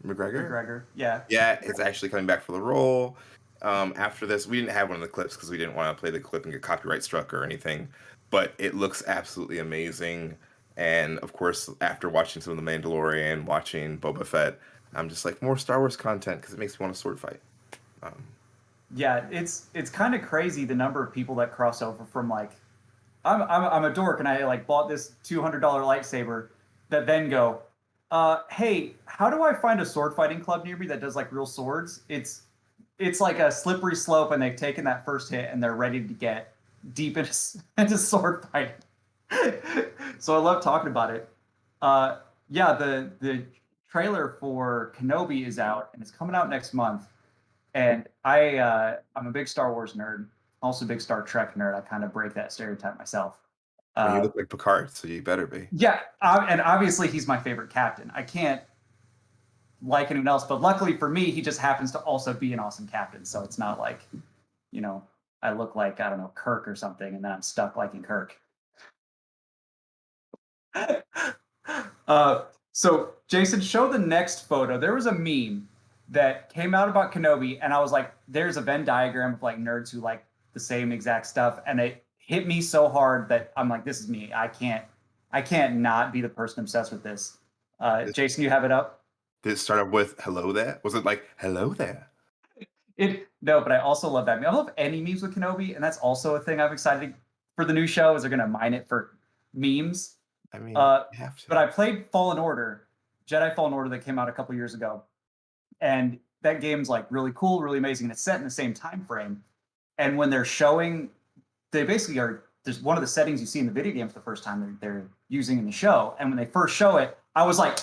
Speaker 2: McGregor, yeah.
Speaker 1: Yeah, it's actually coming back for the role. After this, we didn't have one of the clips because we didn't want to play the clip and get copyright struck or anything. But it looks absolutely amazing. And of course, after watching some of The Mandalorian, watching Boba Fett, I'm just like more Star Wars content because it makes me want to sword fight. Um,
Speaker 2: Yeah, it's kind of crazy the number of people that cross over from like I'm a dork and I like bought this $200 lightsaber that then go, hey, how do I find a sword fighting club near me that does like real swords? It's like a slippery slope and they've taken that first hit and they're ready to get deep into, into sword fighting. So I love talking about it. Yeah, the trailer for Kenobi is out and it's coming out next month. And I'm a big Star Wars nerd, also a big Star Trek nerd. I kind of break that stereotype myself.
Speaker 1: well, you
Speaker 2: Uh,
Speaker 1: look like Picard, so you better be.
Speaker 2: yeah, and obviously he's my favorite captain. I can't like anyone else, but luckily for me, he just happens to also be an awesome captain. So it's not like, you know, I look like, I don't know, Kirk or something, and then I'm stuck liking Kirk. So Jason, show the next photo. There was a meme that came out about Kenobi, and I was like, there's a Venn diagram of like nerds who like the same exact stuff, and it hit me so hard that I'm like, this is me. I can't not be the person obsessed with this. Jason, you have it up?
Speaker 1: Did it start off with "Hello there"? Was it like "Hello there"?
Speaker 2: No, but I also love that meme. I love any memes with Kenobi, and that's also a thing I'm excited for the new show. Is they're gonna mine it for memes.
Speaker 1: I mean, you have to.
Speaker 2: But I played Fallen Order, Jedi Fallen Order that came out a couple years ago, and that game's like really cool, really amazing, and it's set in the same time frame. And when they're showing, they basically are. There's one of the settings you see in the video game for the first time they're using in the show, and when they first show it, I was like,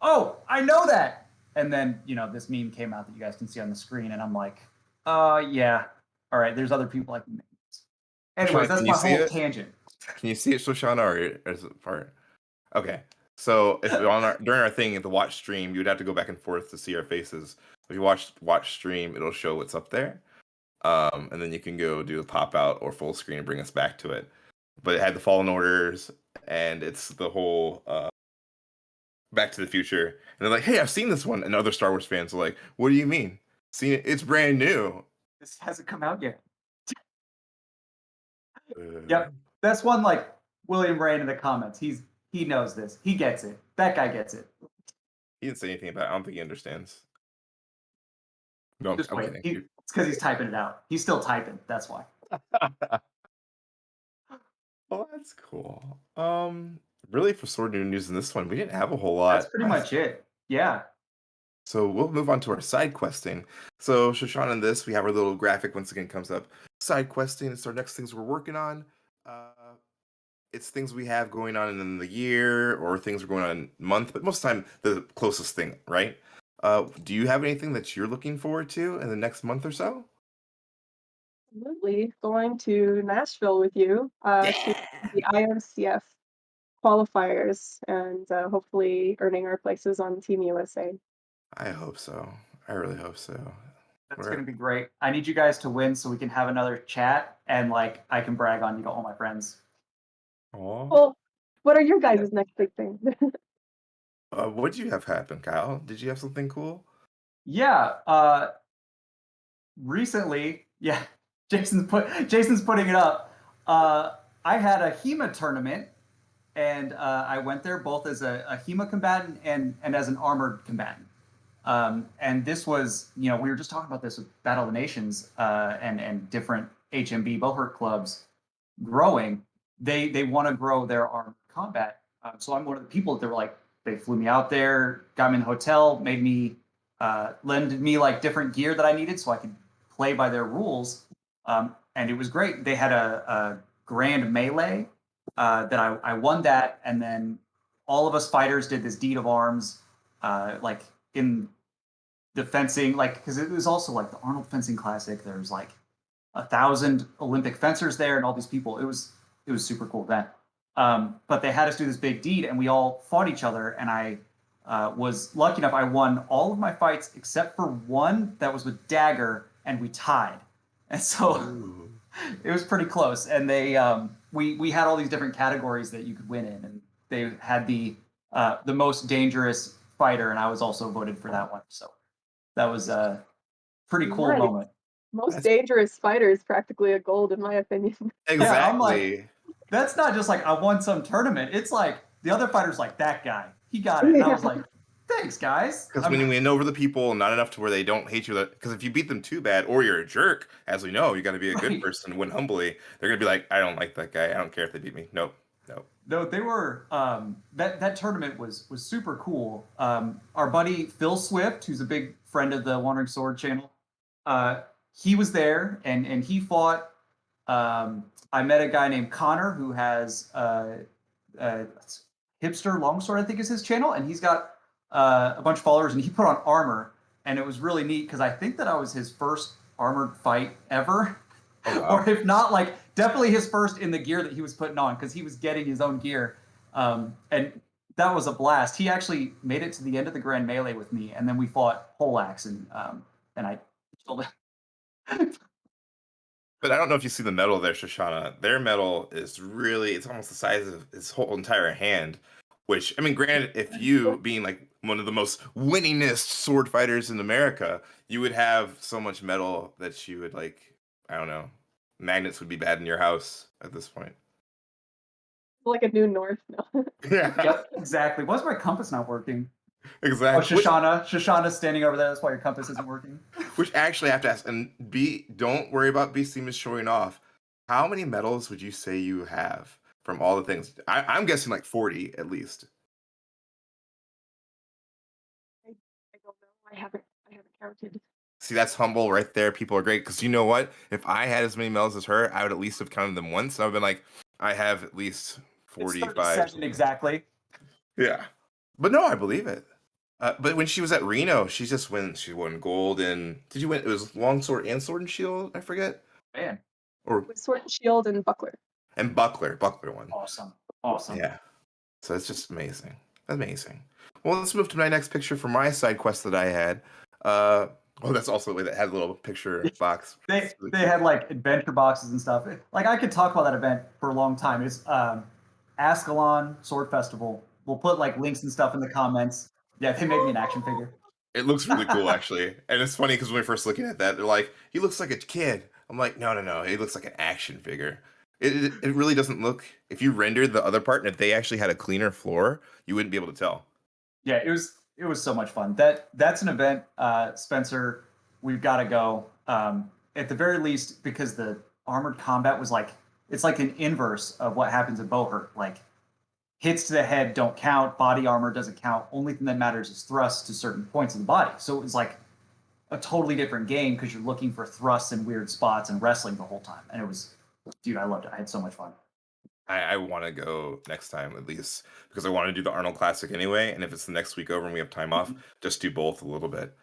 Speaker 2: "Oh, I know that!" And then this meme came out that you guys can see on the screen, and I'm like, yeah, all right. There's other people like memes. Anyways, that's
Speaker 1: Can you
Speaker 2: my
Speaker 1: see
Speaker 2: whole
Speaker 1: it?
Speaker 2: tangent.
Speaker 1: Can you see it, Shoshana, or is it part? Okay. So if during our thing at the watch stream, you would have to go back and forth to see our faces. If you watch stream, it'll show what's up there. And then you can go do a pop out or full screen and bring us back to it. But it had the Fallen Orders and it's the whole Back to the Future. And they're like, hey, I've seen this one. And other Star Wars fans are like, what do you mean? Seen it? It's brand new.
Speaker 2: This hasn't come out yet.
Speaker 1: Uh,
Speaker 2: Yep, that's one like William Rain in the comments. He knows this. He gets it. That guy gets it.
Speaker 1: He didn't say anything about it. I don't think he understands. No,
Speaker 2: Just
Speaker 1: I'm
Speaker 2: wait.
Speaker 1: kidding.
Speaker 2: It's because he's typing it out. He's still typing. That's why.
Speaker 1: Oh, that's cool. Really for Sword New News in this one, we didn't have a whole lot.
Speaker 2: That's pretty much it. Yeah.
Speaker 1: So we'll move on to our side questing. So Shoshana, in this, we have our little graphic once again comes up. Side questing, it's our next things we're working on. It's things we have going on in the year or things we're going on month, but most of the time the closest thing, right? Do you have anything that you're looking forward to in the next month or so?
Speaker 3: Absolutely. Going to Nashville with you to the IMCF qualifiers and hopefully earning our places on Team USA.
Speaker 1: I hope so. I really hope so.
Speaker 2: That's going to be great. I need you guys to win so we can have another chat and like I can brag on you to all my friends.
Speaker 1: Aw.
Speaker 3: Well, what are your guys' next big thing?
Speaker 1: What did you have happen, Kyle? Did you have something cool?
Speaker 2: Yeah. Recently, yeah, Jason's putting it up. I had a Hema tournament, and I went there both as a Hema combatant and as an armored combatant. And this was, we were just talking about this with Battle of the Nations and different HMB Bohurt clubs. growing, they want to grow their armed combat. So I'm one of the people that they were like, they flew me out there, got me in the hotel, made me lended me like different gear that I needed so I could play by their rules. And it was great. They had a grand melee that I won that, and then all of us fighters did this deed of arms, like in the fencing, like because it was also like the Arnold Fencing Classic. There's like 1,000 Olympic fencers there, and all these people. It was super cool event. But they had us do this big deed, and we all fought each other. And I was lucky enough; I won all of my fights except for one that was with dagger, and we tied. And so it was pretty close. And they we had all these different categories that you could win in, and they had the most dangerous fighter, and I was also voted for that one. So that was a pretty cool moment.
Speaker 3: Most dangerous fighter is practically a gold, in my opinion.
Speaker 1: Exactly.
Speaker 2: Yeah, I'm like, that's not just like I won some tournament. It's like the other fighter's like, that guy, he got it. And I was like, thanks, guys.
Speaker 1: Because when you win over the people, not enough to where they don't hate you. Because if you beat them too bad, or you're a jerk, as we know, you got to be a good person and win humbly. They're gonna be like, I don't like that guy. I don't care if they beat me. Nope.
Speaker 2: No, they were that tournament was super cool. Our buddy Phil Swift, who's a big friend of the Wandering Sword channel, he was there and he fought. I met a guy named Connor who has Hipster Longsword, I think is his channel, and he's got a bunch of followers, and he put on armor, and it was really neat because I think that I was his first armored fight ever. Oh, wow. Or if not, like definitely his first in the gear that he was putting on, because he was getting his own gear. And that was a blast. He actually made it to the end of the Grand Melee with me, and then we fought Poleaxe, and I told him.
Speaker 1: But I don't know if you see the medal there, Shoshanna. Their medal is really, it's almost the size of his whole entire hand. Which, I mean, granted, if you being like one of the most winningest sword fighters in America, you would have so much metal that you would like, I don't know, magnets would be bad in your house at this point.
Speaker 3: Like a new north. No.
Speaker 2: Yeah. Yep, exactly. Why's my compass not working?
Speaker 1: Exactly.
Speaker 2: Oh, Shoshana's standing over there. That's why your compass isn't working.
Speaker 1: Which actually I have to ask, and B, don't worry about B Steam is showing off. How many medals would you say you have from all the things? I'm guessing like 40 at least.
Speaker 3: I don't know. I haven't counted.
Speaker 1: See, that's humble right there. People are great because you know what? If I had as many medals as her, I would at least have counted them once. I would have been like, I have at least 45.
Speaker 2: Exactly.
Speaker 1: Yeah, but no, I believe it. But when she was at Reno, she won gold and did you win? It was longsword and sword and shield. I forget.
Speaker 2: Man.
Speaker 1: Or
Speaker 3: with sword and shield and buckler.
Speaker 1: And buckler won.
Speaker 2: Awesome.
Speaker 1: Yeah. So it's just amazing. Well, let's move to my next picture for my side quest that I had. That's also the way that had a little picture box.
Speaker 2: They had like adventure boxes and stuff. Like I could talk about that event for a long time. It's Ascalon Sword Festival. We'll put like links and stuff in the comments. Yeah, they made me an action figure.
Speaker 1: It looks really cool, actually. And it's funny because when we were first looking at that, they're like, he looks like a kid. I'm like, no. He looks like an action figure. It really doesn't look... If you rendered the other part and if they actually had a cleaner floor, you wouldn't be able to tell.
Speaker 2: Yeah, it was so much fun. That's an event, Spencer, we've got to go. At the very least, because the armored combat was like... It's like an inverse of what happens in Boar Hunt. Like, hits to the head don't count, body armor doesn't count. Only thing that matters is thrusts to certain points of the body. So it was like a totally different game because you're looking for thrusts in weird spots and wrestling the whole time. And it was, dude, I loved it. I had so much fun.
Speaker 1: I want to go next time at least because I want to do the Arnold Classic anyway. And if it's the next week over and we have time off, just do both a little bit.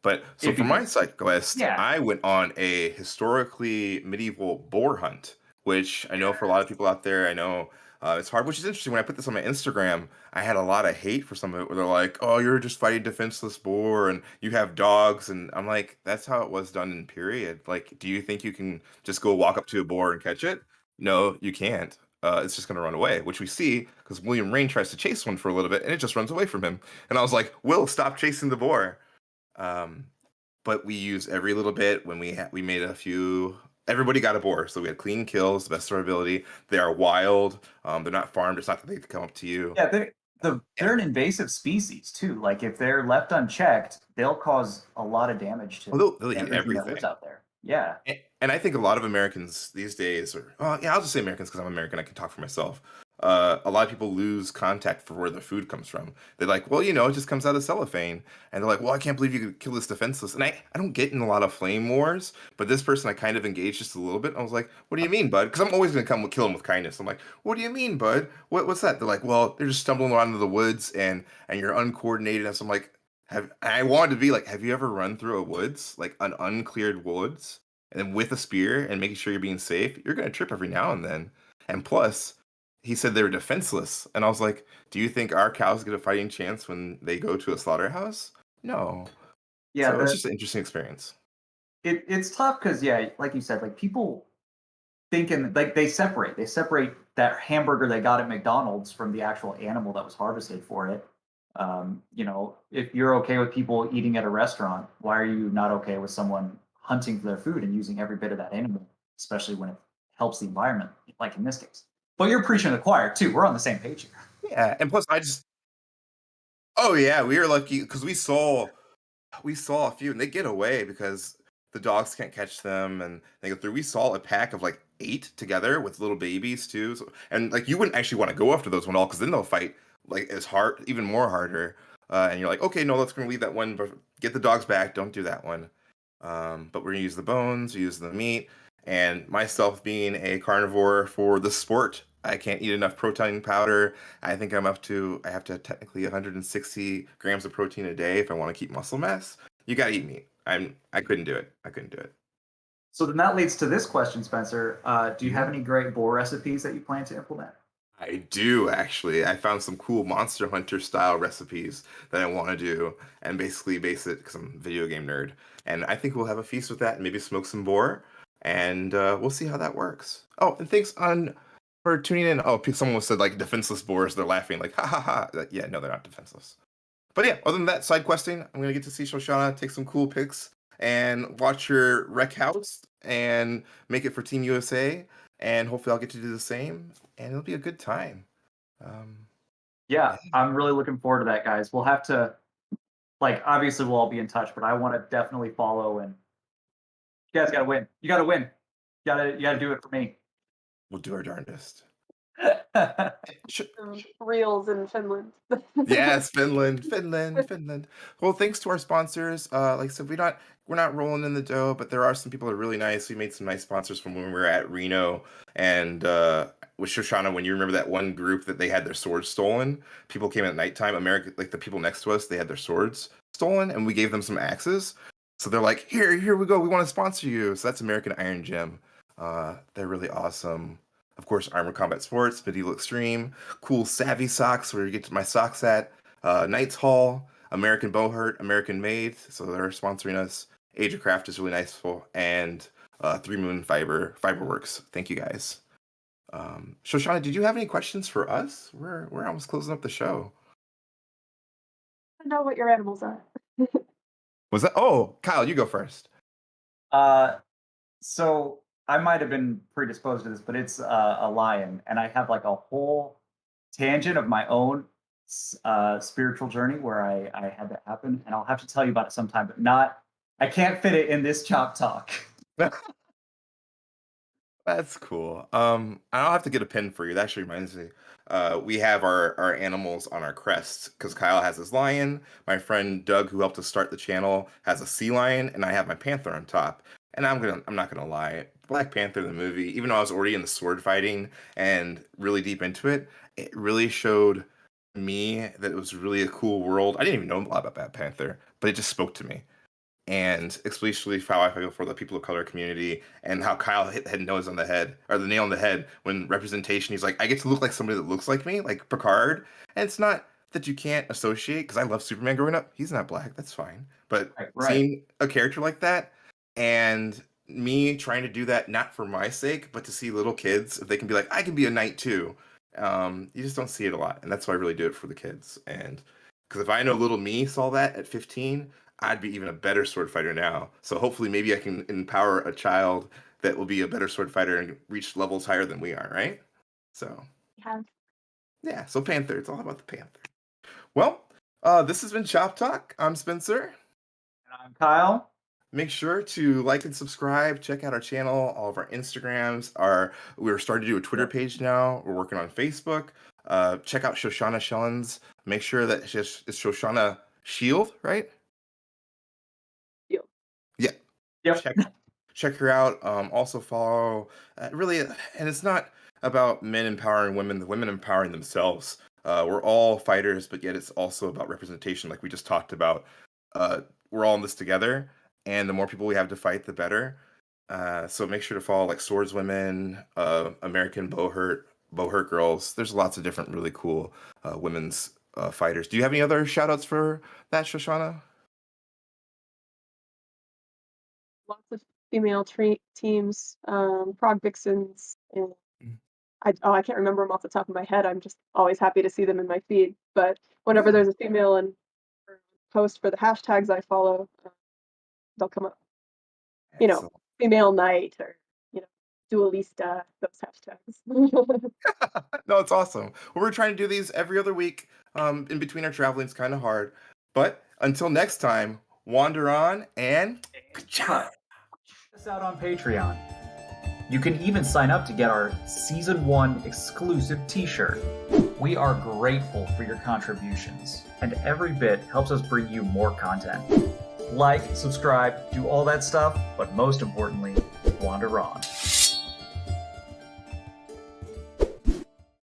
Speaker 1: But so for my side quest, I went on a historically medieval boar hunt, which I know for a lot of people out there, I know it's hard, which is interesting. When I put this on my Instagram, I had a lot of hate for some of it where they're like, oh, you're just fighting defenseless boar and you have dogs. And I'm like, that's how it was done in period. Like, do you think you can just go walk up to a boar and catch it? No, you can't. It's just going to run away, which we see because William Rain tries to chase one for a little bit and it just runs away from him. And I was like, Will, stop chasing the boar. But we use every little bit when we made a few... Everybody got a boar, so we had clean kills, the best of our ability. They are wild. They're not farmed. It's not that they come up to you.
Speaker 2: Yeah, they're an invasive species too. Like if they're left unchecked, they'll cause a lot of damage to
Speaker 1: they'll eat everything
Speaker 2: that lives out there. Yeah.
Speaker 1: And I think a lot of Americans these days, or yeah, I'll just say Americans because I'm American. I can talk for myself. A lot of people lose contact for where their food comes from. They're like, well, it just comes out of cellophane, and they're like, well, I can't believe you could kill this defenseless. And I don't get in a lot of flame wars, but this person I kind of engaged just a little bit. I was like, what do you mean, bud? Because I'm always gonna kill them with kindness. I'm like, what do you mean, bud? What's that? They're like, well, they're just stumbling around in the woods and you're uncoordinated. And so I'm like, I wanted to be like, have you ever run through a woods, like an uncleared woods? And then with a spear and making sure you're being safe, you're going to trip every now and then. And plus, he said they were defenseless. And I was like, do you think our cows get a fighting chance when they go to a slaughterhouse? No.
Speaker 2: Yeah,
Speaker 1: So it's just an interesting experience.
Speaker 2: it's tough because yeah, like you said, like people thinking like they separate that hamburger they got at McDonald's from the actual animal that was harvested for it. If you're okay with people eating at a restaurant, why are you not okay with someone hunting for their food and using every bit of that animal, especially when it helps the environment, like in this case? But you're preaching to the choir too. We're on the same page here.
Speaker 1: Yeah. And plus, oh, yeah, we were lucky because we saw a few and they get away because the dogs can't catch them and they go through. We saw a pack of like 8 together with little babies too. So, and like you wouldn't actually want to go after those one all because then they'll fight like as hard, even more harder. And you're like, okay, no, let's gonna leave that one, but get the dogs back. Don't do that one. But we're gonna use the bones, use the meat, and myself being a carnivore for the sport, I can't eat enough protein powder. I think I have to technically 160 grams of protein a day if I want to keep muscle mass. You gotta eat meat. I couldn't do it. I couldn't do it.
Speaker 2: So then that leads to this question, Spencer. Do you have
Speaker 1: Mhm.
Speaker 2: any great boar recipes that you plan to implement?
Speaker 1: I do actually. I found some cool Monster Hunter style recipes that I want to do and basically base it because I'm a video game nerd. And I think we'll have a feast with that and maybe smoke some boar. And we'll see how that works. Oh, and thanks for tuning in. Oh, someone said like defenseless boars. They're laughing like ha ha ha. Like, yeah, no, they're not defenseless. But yeah, other than that, side questing, I'm gonna get to see Shoshana, take some cool pics, and watch her wreck house and make it for Team USA. And hopefully, I'll get to do the same, and it'll be a good time. Um,
Speaker 2: Yeah,
Speaker 1: yeah.
Speaker 2: I'm really looking forward to that, guys. We'll have to obviously we'll all be in touch, but I want to definitely follow and you guys gotta win. You gotta win. You gotta do it for me.
Speaker 1: We'll do our darndest. Sh-
Speaker 3: Reels in Finland.
Speaker 1: Yes, Finland. Well, thanks to our sponsors. Like I said, we're not rolling in the dough, but there are some people that are really nice. We made some nice sponsors from when we were at Reno and with Shoshana. When you remember that one group that they had their swords stolen, people came at nighttime. America, like the people next to us, they had their swords stolen, and we gave them some axes. So they're like, here we go. We want to sponsor you. So that's American Iron Gym. They're really awesome. Of course, Armor Combat Sports, Medieval Extreme, cool Savvy socks where you get my socks at, Knights Hall, American Bow Hunt, American Made, so they're sponsoring us. Age of Craft is really nice, and Three Moon Fiberworks. Thank you guys. Shoshana, did you have any questions for us? We're almost closing up the show.
Speaker 3: I know what your animals are.
Speaker 1: Was that? Oh, Kyle, you go first.
Speaker 2: So I might have been predisposed to this, but it's a lion, and I have like a whole tangent of my own spiritual journey where I had that happen, and I'll have to tell you about it sometime, but not. I can't fit it in this chop talk.
Speaker 1: That's cool. I'll have to get a pin for you. That actually reminds me. We have our animals on our crests because Kyle has his lion. My friend Doug, who helped us start the channel, has a sea lion, and I have my panther on top. And I'm not gonna lie, Black Panther the movie, even though I was already in the sword fighting and really deep into it, it really showed me that it was really a cool world. I didn't even know a lot about Black Panther, but it just spoke to me and especially how I feel for the people of color community and how Kyle hit the nose on the head or the nail on the head when representation. He's like, I get to look like somebody that looks like me, like Picard. And it's not that you can't associate because I love Superman growing up. He's not black, that's fine. But
Speaker 2: Right.
Speaker 1: seeing a character like that and me trying to do that not for my sake, but to see little kids, if they can be like, I can be a knight too. You just don't see it a lot, and that's why I really do it for the kids. And because if I know little me saw that at 15, I'd be even a better sword fighter now. So hopefully, maybe I can empower a child that will be a better sword fighter and reach levels higher than we are, right? So yeah. So Panther, it's all about the Panther. Well, this has been Chop Talk. I'm Spencer.
Speaker 2: And I'm Kyle.
Speaker 1: make sure to like and subscribe. Check out our channel, all of our Instagrams. We're starting to do a Twitter page now. We're working on Facebook. Check out Shoshanna Shellans. Make sure that it's Shoshanna Shield, right?
Speaker 3: Shield.
Speaker 1: Yeah.
Speaker 2: Yep.
Speaker 1: Check her out. Also follow. Really, and it's not about men empowering women. The women empowering themselves. We're all fighters, but yet it's also about representation, like we just talked about. We're all in this together, and the more people we have to fight, the better. So make sure to follow like Swordswomen, American Bowhurt Girls. There's lots of different really cool women's fighters. Do you have any other shout outs for that, Shoshanna?
Speaker 3: Lots of female teams, Prog Vixens, and I can't remember them off the top of my head. I'm just always happy to see them in my feed. But whenever there's a female and post for the hashtags I follow, they'll come up. You know, female night or dualista, those hashtags.
Speaker 1: No, it's awesome. Well, we're trying to do these every other week. In between our traveling, it's kind of hard. But until next time, wander on and
Speaker 2: check us out on Patreon. You can even sign up to get our Season 1 exclusive t-shirt. We are grateful for your contributions, and every bit helps us bring you more content. Like, subscribe, do all that stuff, but most importantly, wander on.